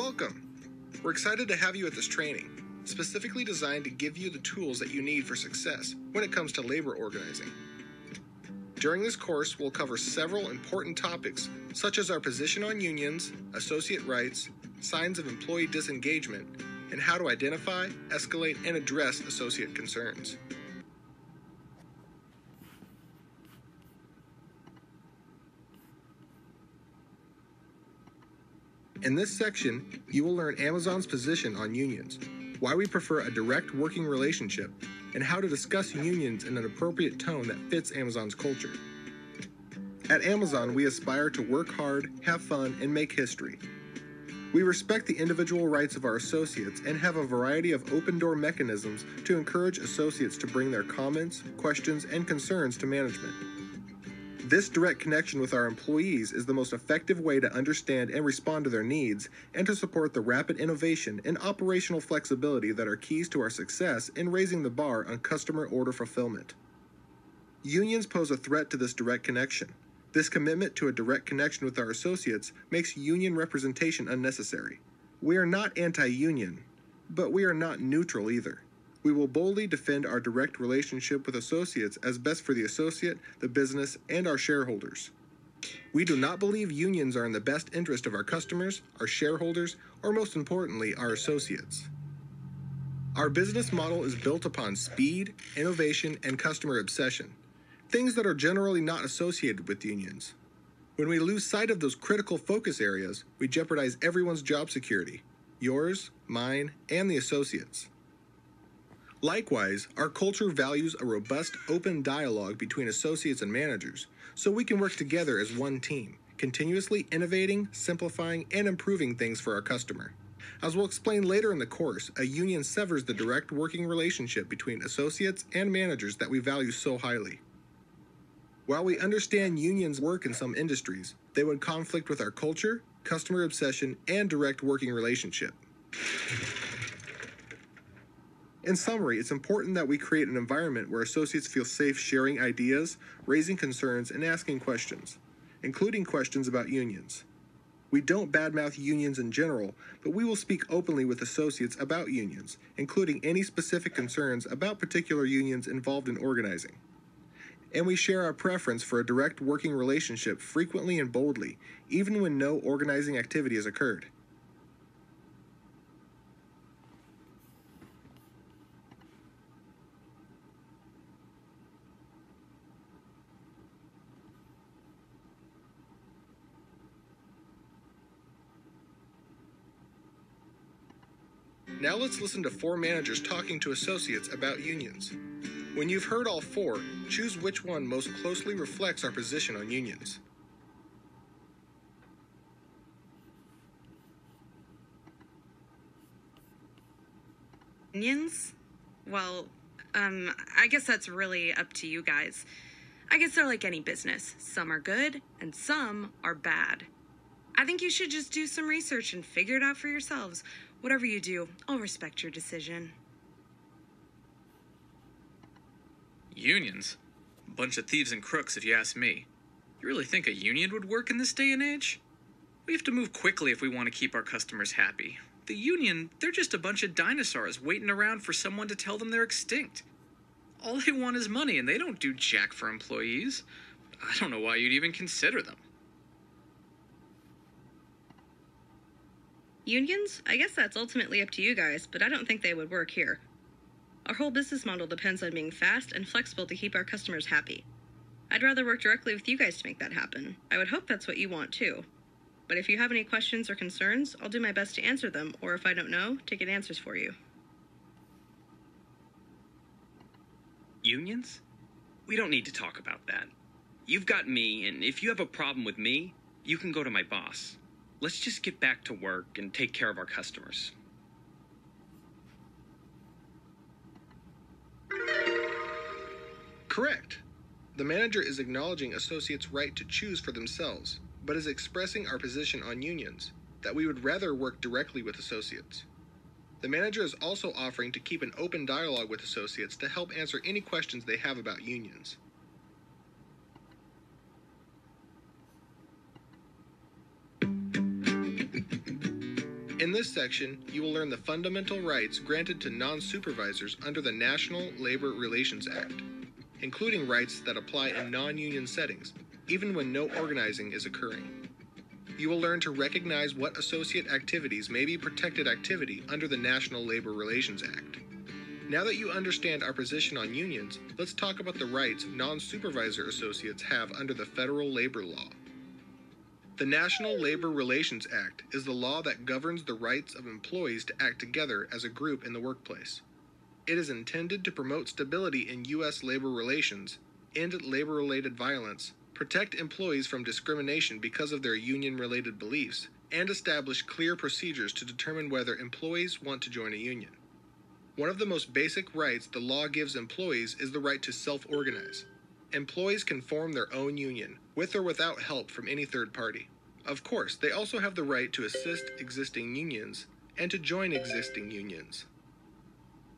Welcome! We're excited to have you at this training, specifically designed to give you the tools that you need for success when it comes to labor organizing. During this course, we'll cover several important topics, such as our position on unions, associate rights, signs of employee disengagement, and how to identify, escalate, and address associate concerns. In this section, you will learn Amazon's position on unions, why we prefer a direct working relationship, and how to discuss unions in an appropriate tone that fits Amazon's culture. At Amazon, we aspire to work hard, have fun, and make history. We respect the individual rights of our associates and have a variety of open-door mechanisms to encourage associates to bring their comments, questions, and concerns to management. This direct connection with our employees is the most effective way to understand and respond to their needs and to support the rapid innovation and operational flexibility that are keys to our success in raising the bar on customer order fulfillment. Unions pose a threat to this direct connection. This commitment to a direct connection with our associates makes union representation unnecessary. We are not anti-union, but we are not neutral either. We will boldly defend our direct relationship with associates as best for the associate, the business, and our shareholders. We do not believe unions are in the best interest of our customers, our shareholders, or most importantly, our associates. Our business model is built upon speed, innovation, and customer obsession, things that are generally not associated with unions. When we lose sight of those critical focus areas, we jeopardize everyone's job security, yours, mine, and the associates. Likewise, our culture values a robust, open dialogue between associates and managers, so we can work together as one team, continuously innovating, simplifying, and improving things for our customer. As we'll explain later in the course, a union severs the direct working relationship between associates and managers that we value so highly. While we understand unions work in some industries, they would conflict with our culture, customer obsession, and direct working relationship. In summary, it's important that we create an environment where associates feel safe sharing ideas, raising concerns, and asking questions, including questions about unions. We don't badmouth unions in general, but we will speak openly with associates about unions, including any specific concerns about particular unions involved in organizing. And we share our preference for a direct working relationship frequently and boldly, even when no organizing activity has occurred. Now let's listen to 4 managers talking to associates about unions. When you've heard all 4, choose which one most closely reflects our position on unions. Unions? Well, I guess that's really up to you guys. I guess they're like any business. Some are good and some are bad. I think you should just do some research and figure it out for yourselves. Whatever you do, I'll respect your decision. Unions? A bunch of thieves and crooks, if you ask me. You really think a union would work in this day and age? We have to move quickly if we want to keep our customers happy. The union, they're just a bunch of dinosaurs waiting around for someone to tell them they're extinct. All they want is money, and they don't do jack for employees. I don't know why you'd even consider them. Unions? I guess that's ultimately up to you guys, but I don't think they would work here. Our whole business model depends on being fast and flexible to keep our customers happy. I'd rather work directly with you guys to make that happen. I would hope that's what you want too. But if you have any questions or concerns, I'll do my best to answer them, or if I don't know, to get answers for you. Unions? We don't need to talk about that. You've got me, and if you have a problem with me, you can go to my boss. Let's just get back to work and take care of our customers. Correct. The manager is acknowledging associates' right to choose for themselves, but is expressing our position on unions, that we would rather work directly with associates. The manager is also offering to keep an open dialogue with associates to help answer any questions they have about unions. In this section, you will learn the fundamental rights granted to non-supervisors under the National Labor Relations Act, including rights that apply in non-union settings, even when no organizing is occurring. You will learn to recognize what associate activities may be protected activity under the National Labor Relations Act. Now that you understand our position on unions, let's talk about the rights non-supervisor associates have under the federal labor law. The National Labor Relations Act is the law that governs the rights of employees to act together as a group in the workplace. It is intended to promote stability in U.S. labor relations, end labor-related violence, protect employees from discrimination because of their union-related beliefs, and establish clear procedures to determine whether employees want to join a union. One of the most basic rights the law gives employees is the right to self-organize. Employees can form their own union, with or without help from any third party. Of course, they also have the right to assist existing unions and to join existing unions.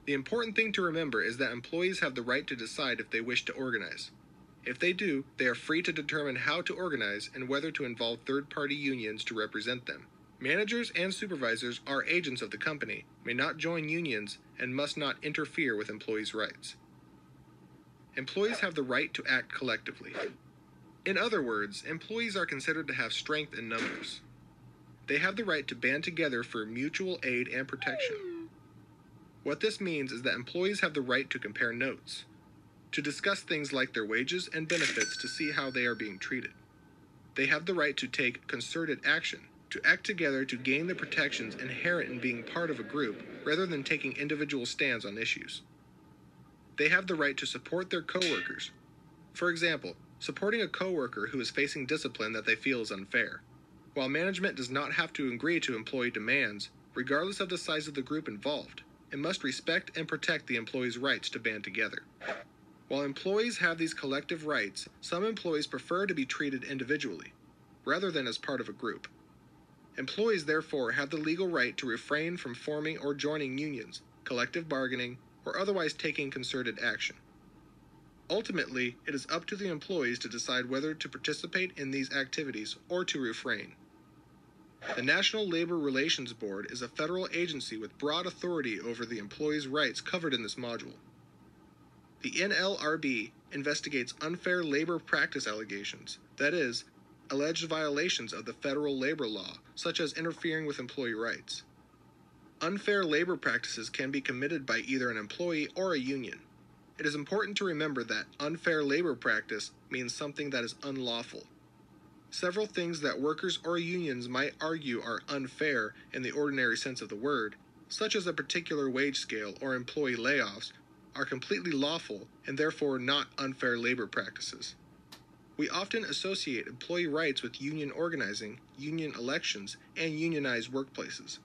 The important thing to remember is that employees have the right to decide if they wish to organize. If they do, they are free to determine how to organize and whether to involve third-party unions to represent them. Managers and supervisors are agents of the company, may not join unions, and must not interfere with employees' rights. Employees have the right to act collectively. In other words, employees are considered to have strength in numbers. They have the right to band together for mutual aid and protection. What this means is that employees have the right to compare notes, to discuss things like their wages and benefits to see how they are being treated. They have the right to take concerted action, to act together to gain the protections inherent in being part of a group rather than taking individual stands on issues. They have the right to support their coworkers. For example, supporting a coworker who is facing discipline that they feel is unfair. While management does not have to agree to employee demands, regardless of the size of the group involved, it must respect and protect the employee's rights to band together. While employees have these collective rights, some employees prefer to be treated individually, rather than as part of a group. Employees therefore have the legal right to refrain from forming or joining unions, collective bargaining, or otherwise taking concerted action. Ultimately, it is up to the employees to decide whether to participate in these activities or to refrain. The National Labor Relations Board is a federal agency with broad authority over the employees' rights covered in this module. The NLRB investigates unfair labor practice allegations, that is, alleged violations of the federal labor law, such as interfering with employee rights. Unfair labor practices can be committed by either an employee or a union. It is important to remember that unfair labor practice means something that is unlawful. Several things that workers or unions might argue are unfair in the ordinary sense of the word, such as a particular wage scale or employee layoffs, are completely lawful and therefore not unfair labor practices. We often associate employee rights with union organizing, union elections, and unionized workplaces.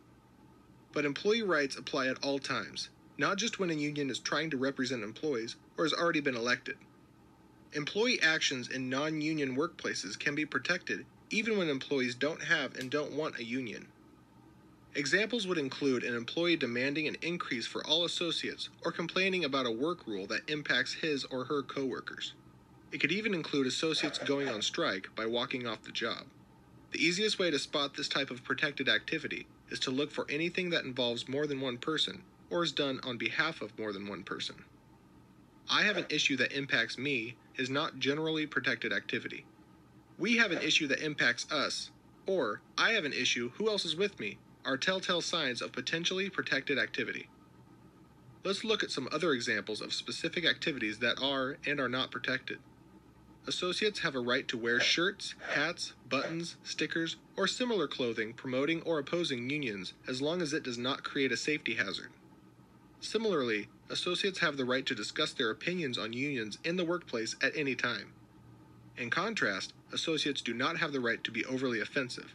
But employee rights apply at all times, not just when a union is trying to represent employees or has already been elected. Employee actions in non-union workplaces can be protected even when employees don't have and don't want a union. Examples would include an employee demanding an increase for all associates or complaining about a work rule that impacts his or her coworkers. It could even include associates going on strike by walking off the job. The easiest way to spot this type of protected activity is to look for anything that involves more than one person or is done on behalf of more than one person. I have an issue that impacts me is not generally protected activity. We have an issue that impacts us, or I have an issue, who else is with me, are telltale signs of potentially protected activity. Let's look at some other examples of specific activities that are and are not protected. Associates have a right to wear shirts, hats, buttons, stickers, or similar clothing promoting or opposing unions as long as it does not create a safety hazard. Similarly, associates have the right to discuss their opinions on unions in the workplace at any time. In contrast, associates do not have the right to be overly offensive.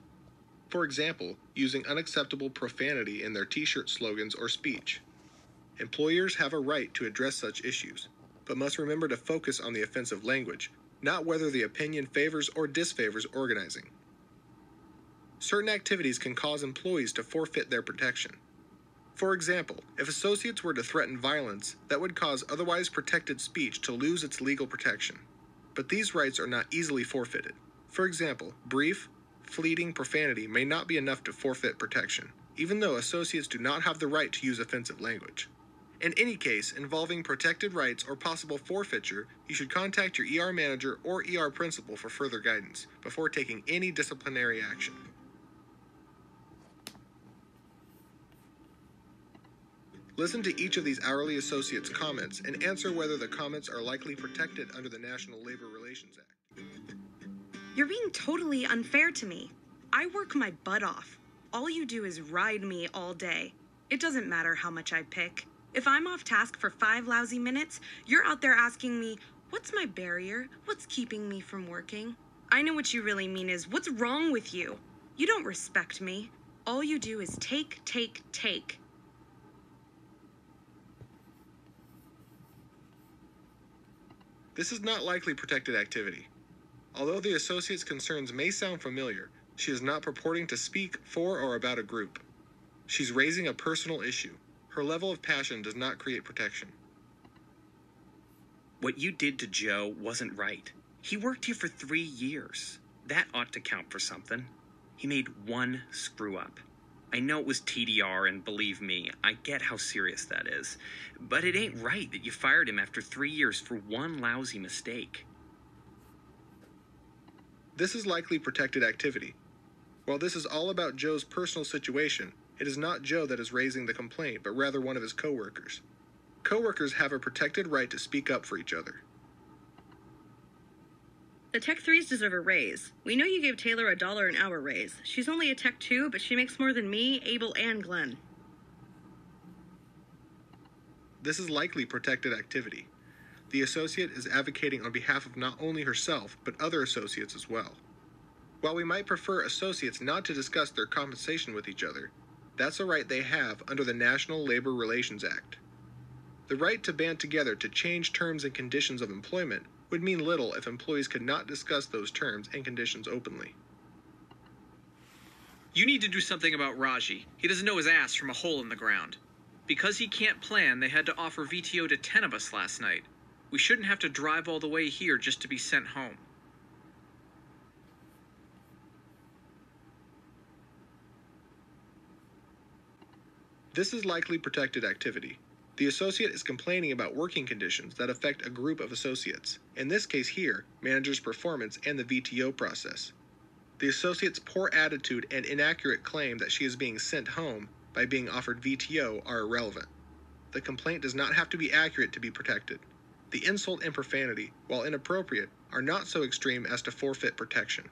For example, using unacceptable profanity in their t-shirt slogans or speech. Employers have a right to address such issues, but must remember to focus on the offensive language, not whether the opinion favors or disfavors organizing. Certain activities can cause employees to forfeit their protection. For example, if associates were to threaten violence, that would cause otherwise protected speech to lose its legal protection. But these rights are not easily forfeited. For example, brief, fleeting profanity may not be enough to forfeit protection, even though associates do not have the right to use offensive language. In any case involving protected rights or possible forfeiture, you should contact your ER manager or ER principal for further guidance before taking any disciplinary action. Listen to each of these hourly associates' comments and answer whether the comments are likely protected under the National Labor Relations Act. You're being totally unfair to me. I work my butt off. All you do is ride me all day. It doesn't matter how much I pick. If I'm off task for 5 lousy minutes, you're out there asking me, what's my barrier? What's keeping me from working? I know what you really mean is, what's wrong with you? You don't respect me. All you do is take, take, take. This is not likely protected activity. Although the associate's concerns may sound familiar, she is not purporting to speak for or about a group. She's raising a personal issue. Her level of passion does not create protection. What you did to Joe wasn't right. He worked here for 3 years. That ought to count for something. He made one screw up. I know it was TDR, and believe me, I get how serious that is. But it ain't right that you fired him after 3 years for one lousy mistake. This is likely protected activity. While this is all about Joe's personal situation, it is not Joe that is raising the complaint, but rather one of his coworkers. Coworkers have a protected right to speak up for each other. The Tech 3s deserve a raise. We know you gave Taylor a $1 an hour raise. She's only a Tech 2, but she makes more than me, Abel, and Glenn. This is likely protected activity. The associate is advocating on behalf of not only herself, but other associates as well. While we might prefer associates not to discuss their compensation with each other, that's a right they have under the National Labor Relations Act. The right to band together to change terms and conditions of employment would mean little if employees could not discuss those terms and conditions openly. You need to do something about Raji. He doesn't know his ass from a hole in the ground. Because he can't plan, they had to offer VTO to 10 of us last night. We shouldn't have to drive all the way here just to be sent home. This is likely protected activity. The associate is complaining about working conditions that affect a group of associates, in this case here, manager's performance and the VTO process. The associate's poor attitude and inaccurate claim that she is being sent home by being offered VTO are irrelevant. The complaint does not have to be accurate to be protected. The insult and profanity, while inappropriate, are not so extreme as to forfeit protection.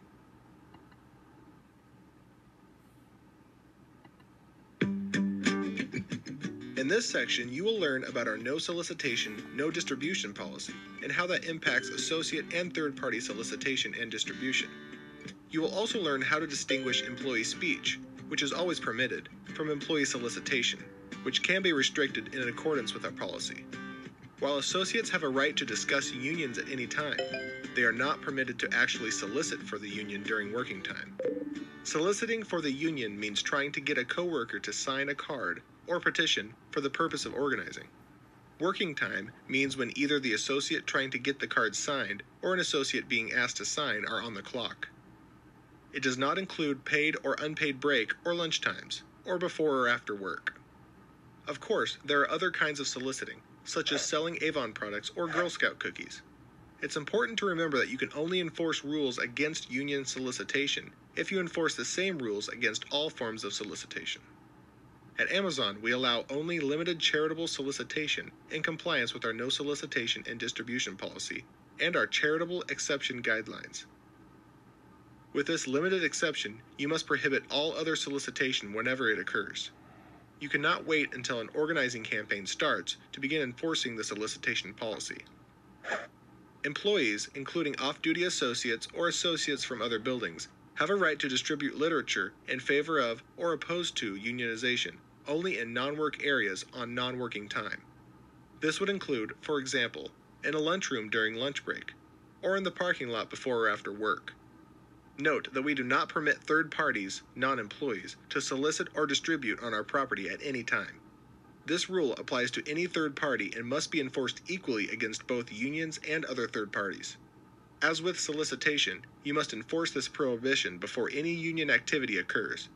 In this section, you will learn about our no solicitation, no distribution policy, and how that impacts associate and third-party solicitation and distribution. You will also learn how to distinguish employee speech, which is always permitted, from employee solicitation, which can be restricted in accordance with our policy. While associates have a right to discuss unions at any time, they are not permitted to actually solicit for the union during working time. Soliciting for the union means trying to get a coworker to sign a card or petition for the purpose of organizing. Working time means when either the associate trying to get the card signed or an associate being asked to sign are on the clock. It does not include paid or unpaid break or lunch times, or before or after work. Of course, there are other kinds of soliciting, such as selling Avon products or Girl Scout cookies. It's important to remember that you can only enforce rules against union solicitation if you enforce the same rules against all forms of solicitation. At Amazon, we allow only limited charitable solicitation in compliance with our no solicitation and distribution policy and our charitable exception guidelines. With this limited exception, you must prohibit all other solicitation whenever it occurs. You cannot wait until an organizing campaign starts to begin enforcing the solicitation policy. Employees, including off-duty associates or associates from other buildings, have a right to distribute literature in favor of or opposed to unionization, only in non-work areas on non-working time. This would include, for example, in a lunchroom during lunch break, or in the parking lot before or after work. Note that we do not permit third parties, non-employees, to solicit or distribute on our property at any time. This rule applies to any third party and must be enforced equally against both unions and other third parties. As with solicitation, you must enforce this prohibition before any union activity occurs.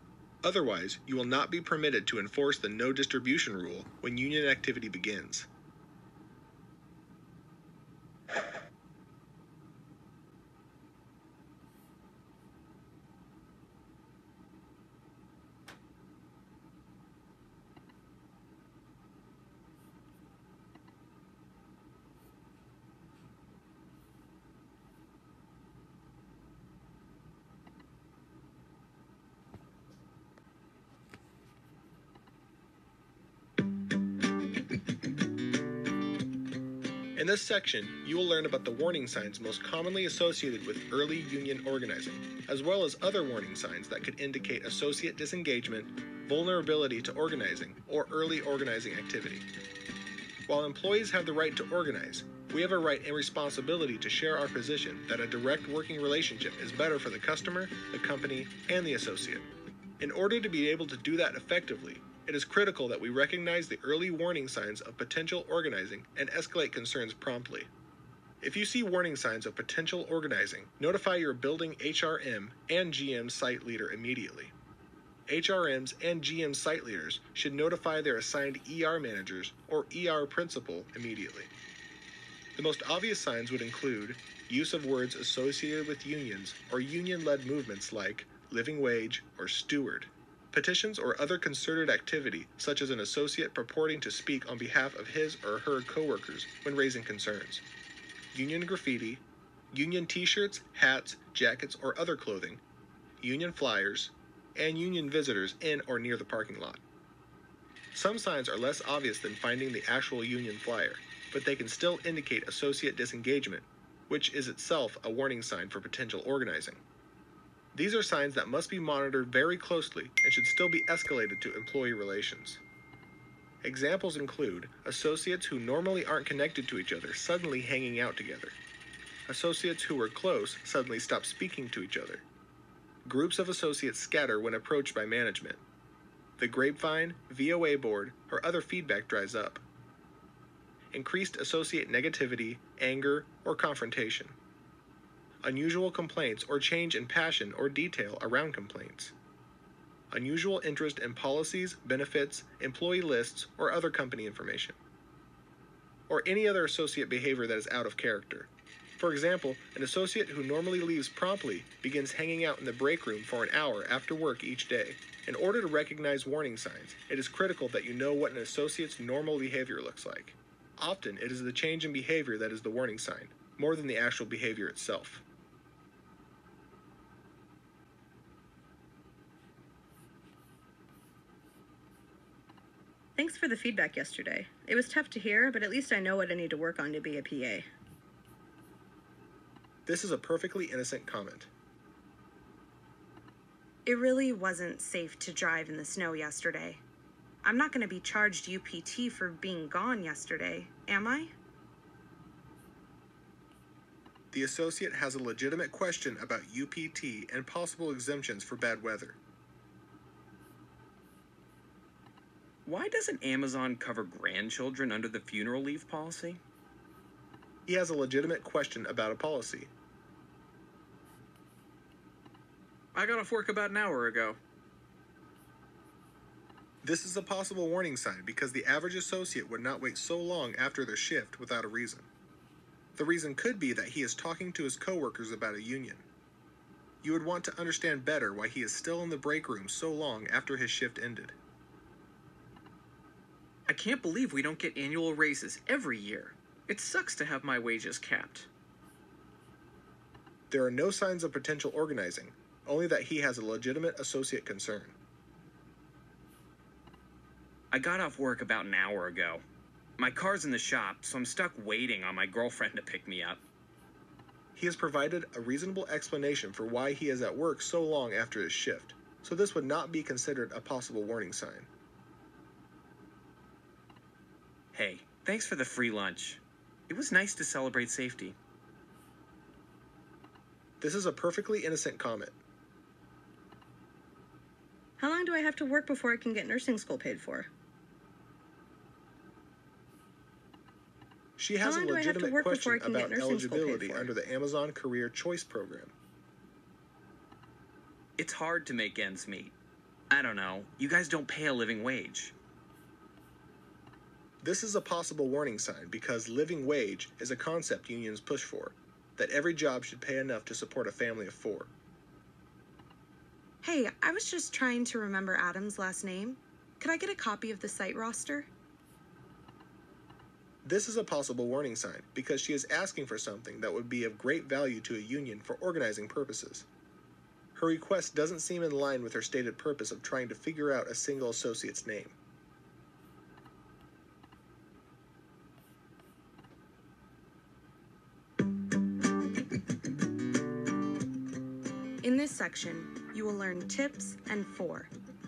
Otherwise, you will not be permitted to enforce the no distribution rule when union activity begins. In this section, you will learn about the warning signs most commonly associated with early union organizing, as well as other warning signs that could indicate associate disengagement, vulnerability to organizing, or early organizing activity. While employees have the right to organize, we have a right and responsibility to share our position that a direct working relationship is better for the customer, the company, and the associate. In order to be able to do that effectively, it is critical that we recognize the early warning signs of potential organizing and escalate concerns promptly. If you see warning signs of potential organizing, notify your building HRM and GM site leader immediately. HRMs and GM site leaders should notify their assigned ER managers or ER principal immediately. The most obvious signs would include use of words associated with unions or union-led movements like living wage or steward. Petitions or other concerted activity, such as an associate purporting to speak on behalf of his or her coworkers when raising concerns. Union graffiti, union t-shirts, hats, jackets, or other clothing, union flyers, and union visitors in or near the parking lot. Some signs are less obvious than finding the actual union flyer, but they can still indicate associate disengagement, which is itself a warning sign for potential organizing. These are signs that must be monitored very closely and should still be escalated to employee relations. Examples include associates who normally aren't connected to each other suddenly hanging out together. Associates who were close suddenly stop speaking to each other. Groups of associates scatter when approached by management. The grapevine, VOA board, or other feedback dries up. Increased associate negativity, anger, or confrontation. Unusual complaints or change in passion or detail around complaints. Unusual interest in policies, benefits, employee lists, or other company information. Or any other associate behavior that is out of character. For example, an associate who normally leaves promptly begins hanging out in the break room for an hour after work each day. In order to recognize warning signs, it is critical that you know what an associate's normal behavior looks like. Often, it is the change in behavior that is the warning sign, more than the actual behavior itself. Thanks for the feedback yesterday. It was tough to hear, but at least I know what I need to work on to be a PA. This is a perfectly innocent comment. It really wasn't safe to drive in the snow yesterday. I'm not going to be charged UPT for being gone yesterday, am I? The associate has a legitimate question about UPT and possible exemptions for bad weather. Why doesn't Amazon cover grandchildren under the funeral leave policy? He has a legitimate question about a policy. I got off work about an hour ago. This is a possible warning sign because the average associate would not wait so long after their shift without a reason. The reason could be that he is talking to his coworkers about a union. You would want to understand better why he is still in the break room so long after his shift ended. I can't believe we don't get annual raises every year. It sucks to have my wages capped. There are no signs of potential organizing, only that he has a legitimate associate concern. I got off work about an hour ago. My car's in the shop, so I'm stuck waiting on my girlfriend to pick me up. He has provided a reasonable explanation for why he is at work so long after his shift, so this would not be considered a possible warning sign. Hey, thanks for the free lunch. It was nice to celebrate safety. This is a perfectly innocent comment. How long do I have to work before I can get nursing school paid for? She How has a long do I have to legitimate work before question I can get about nursing school paid eligibility for? under the Amazon Career Choice Program. It's hard to make ends meet. I don't know. You guys don't pay a living wage. This is a possible warning sign because living wage is a concept unions push for, that every job should pay enough to support a family of 4. Hey, I was just trying to remember Adam's last name. Could I get a copy of the site roster? This is a possible warning sign because she is asking for something that would be of great value to a union for organizing purposes. Her request doesn't seem in line with her stated purpose of trying to figure out a single associate's name. In this section, you will learn TIPS and 4,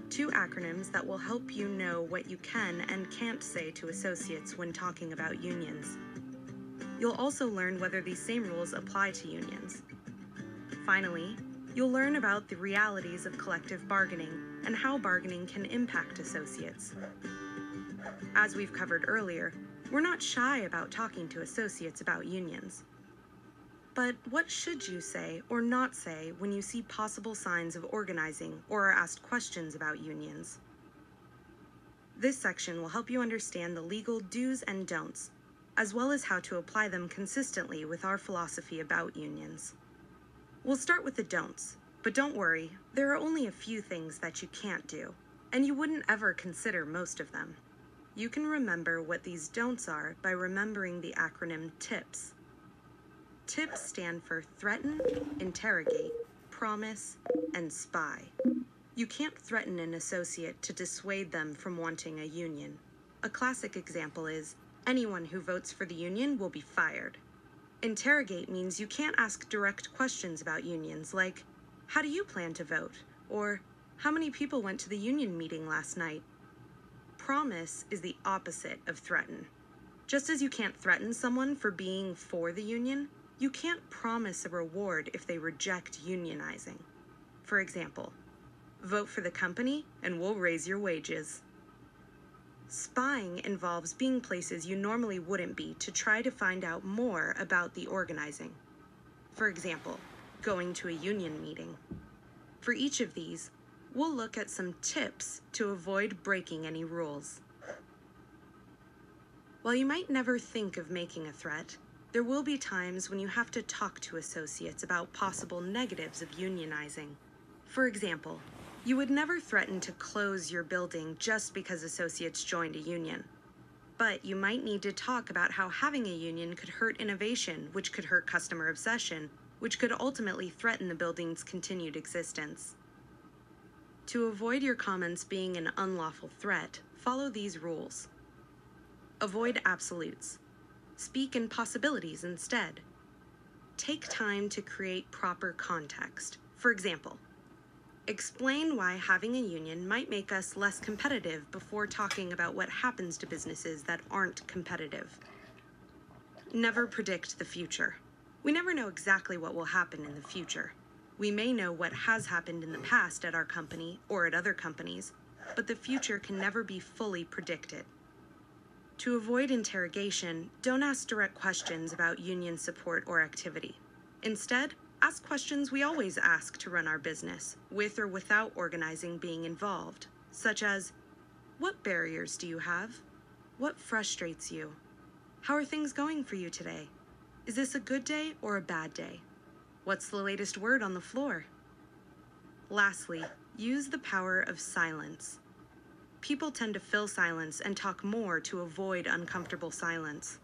2 acronyms that will help you know what you can and can't say to associates when talking about unions. You'll also learn whether these same rules apply to unions. Finally, you'll learn about the realities of collective bargaining and how bargaining can impact associates. As we've covered earlier, we're not shy about talking to associates about unions. But what should you say or not say when you see possible signs of organizing or are asked questions about unions? This section will help you understand the legal do's and don'ts, as well as how to apply them consistently with our philosophy about unions. We'll start with the don'ts, but don't worry, there are only a few things that you can't do, and you wouldn't ever consider most of them. You can remember what these don'ts are by remembering the acronym TIPS. TIPS stand for threaten, interrogate, promise, and spy. You can't threaten an associate to dissuade them from wanting a union. A classic example is, anyone who votes for the union will be fired. Interrogate means you can't ask direct questions about unions like, how do you plan to vote? Or, how many people went to the union meeting last night? Promise is the opposite of threaten. Just as you can't threaten someone for being for the union, you can't promise a reward if they reject unionizing. For example, vote for the company and we'll raise your wages. Spying involves being places you normally wouldn't be to try to find out more about the organizing. For example, going to a union meeting. For each of these, we'll look at some tips to avoid breaking any rules. While you might never think of making a threat, there will be times when you have to talk to associates about possible negatives of unionizing. For example, you would never threaten to close your building just because associates joined a union. But you might need to talk about how having a union could hurt innovation, which could hurt customer obsession, which could ultimately threaten the building's continued existence. To avoid your comments being an unlawful threat, follow these rules. Avoid absolutes. Speak in possibilities instead. Take time to create proper context. For example, explain why having a union might make us less competitive before talking about what happens to businesses that aren't competitive. Never predict the future. We never know exactly what will happen in the future. We may know what has happened in the past at our company or at other companies, but the future can never be fully predicted. To avoid interrogation, don't ask direct questions about union support or activity. Instead, ask questions we always ask to run our business, with or without organizing being involved, such as, what barriers do you have? What frustrates you? How are things going for you today? Is this a good day or a bad day? What's the latest word on the floor? Lastly, use the power of silence. People tend to fill silence and talk more to avoid uncomfortable silence.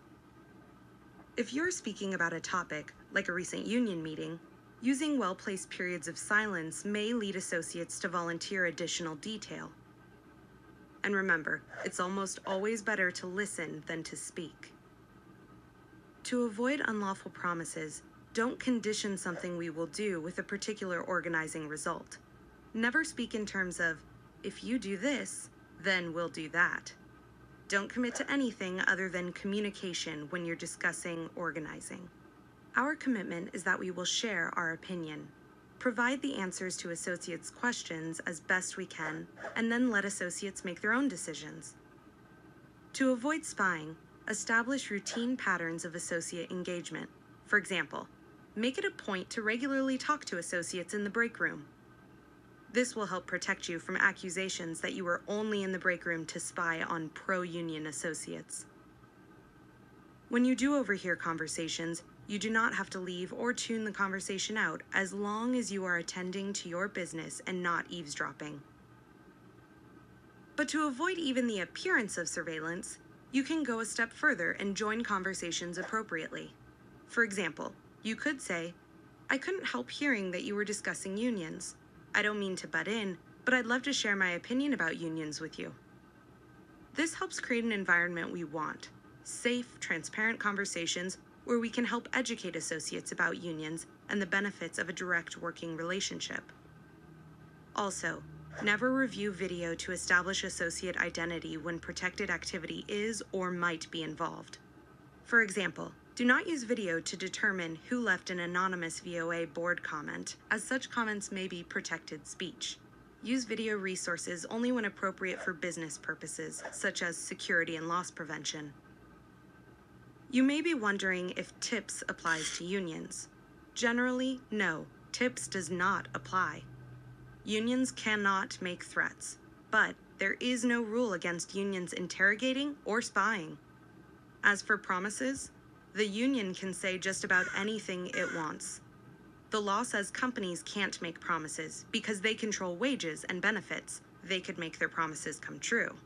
If you're speaking about a topic, like a recent union meeting, using well-placed periods of silence may lead associates to volunteer additional detail. And remember, it's almost always better to listen than to speak. To avoid unlawful promises, don't condition something we will do with a particular organizing result. Never speak in terms of, if you do this, then we'll do that. Don't commit to anything other than communication when you're discussing organizing. Our commitment is that we will share our opinion, provide the answers to associates' questions as best we can, and then let associates make their own decisions. To avoid spying, Establish routine patterns of associate engagement. For example, make it a point to regularly talk to associates in the break room. This will help protect you from accusations that you were only in the break room to spy on pro-union associates. When you do overhear conversations, you do not have to leave or tune the conversation out as long as you are attending to your business and not eavesdropping. But to avoid even the appearance of surveillance, you can go a step further and join conversations appropriately. For example, you could say, "I couldn't help hearing that you were discussing unions. I don't mean to butt in, but I'd love to share my opinion about unions with you." This helps create an environment we want: safe, transparent conversations where we can help educate associates about unions and the benefits of a direct working relationship. Also, never review video to establish associate identity when protected activity is or might be involved. For example, do not use video to determine who left an anonymous VOA board comment, as such comments may be protected speech. Use video resources only when appropriate for business purposes, such as security and loss prevention. You may be wondering if TIPS applies to unions. Generally, no, TIPS does not apply. Unions cannot make threats, but there is no rule against unions interrogating or spying. As for promises, the union can say just about anything it wants. The law says companies can't make promises because they control wages and benefits. They could make their promises come true.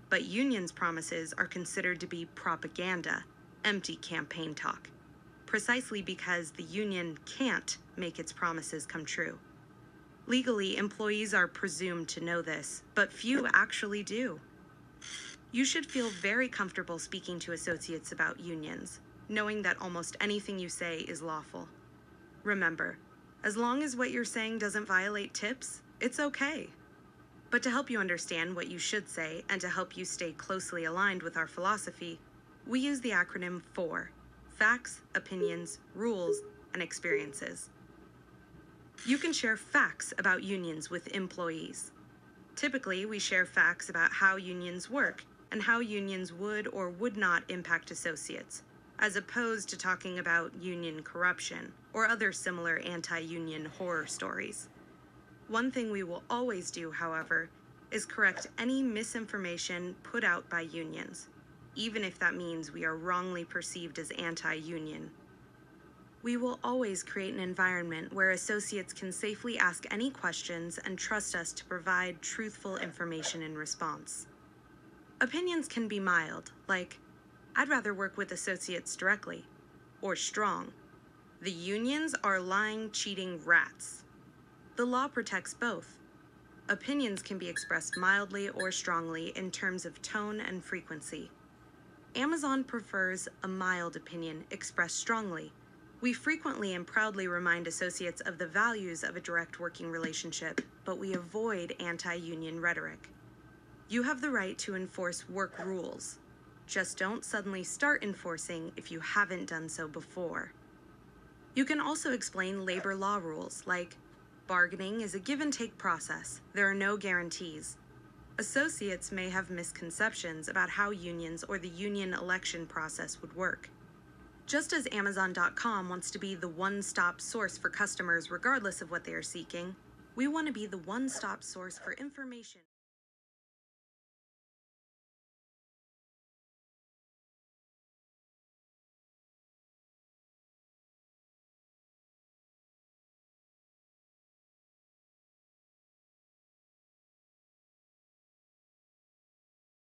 But unions' promises are considered to be propaganda, empty campaign talk, precisely because the union can't make its promises come true. Legally, employees are presumed to know this, but few actually do. You should feel very comfortable speaking to associates about unions, knowing that almost anything you say is lawful. Remember, as long as what you're saying doesn't violate TIPS, it's okay. But to help you understand what you should say and to help you stay closely aligned with our philosophy, we use the acronym FOR: facts, opinions, rules, and experiences. You can share facts about unions with employees. Typically, we share facts about how unions work and how unions would or would not impact associates, as opposed to talking about union corruption or other similar anti-union horror stories. One thing we will always do, however, is correct any misinformation put out by unions, even if that means we are wrongly perceived as anti-union. We will always create an environment where associates can safely ask any questions and trust us to provide truthful information in response. Opinions can be mild, like, "I'd rather work with associates directly," or strong, "The unions are lying, cheating rats." The law protects both. Opinions can be expressed mildly or strongly in terms of tone and frequency. Amazon prefers a mild opinion expressed strongly. We frequently and proudly remind associates of the values of a direct working relationship, but we avoid anti-union rhetoric. You have the right to enforce work rules. Just don't suddenly start enforcing if you haven't done so before. You can also explain labor law rules, like, bargaining is a give-and-take process. There are no guarantees. Associates may have misconceptions about how unions or the union election process would work. Just as Amazon.com wants to be the one-stop source for customers regardless of what they are seeking, we want to be the one-stop source for information.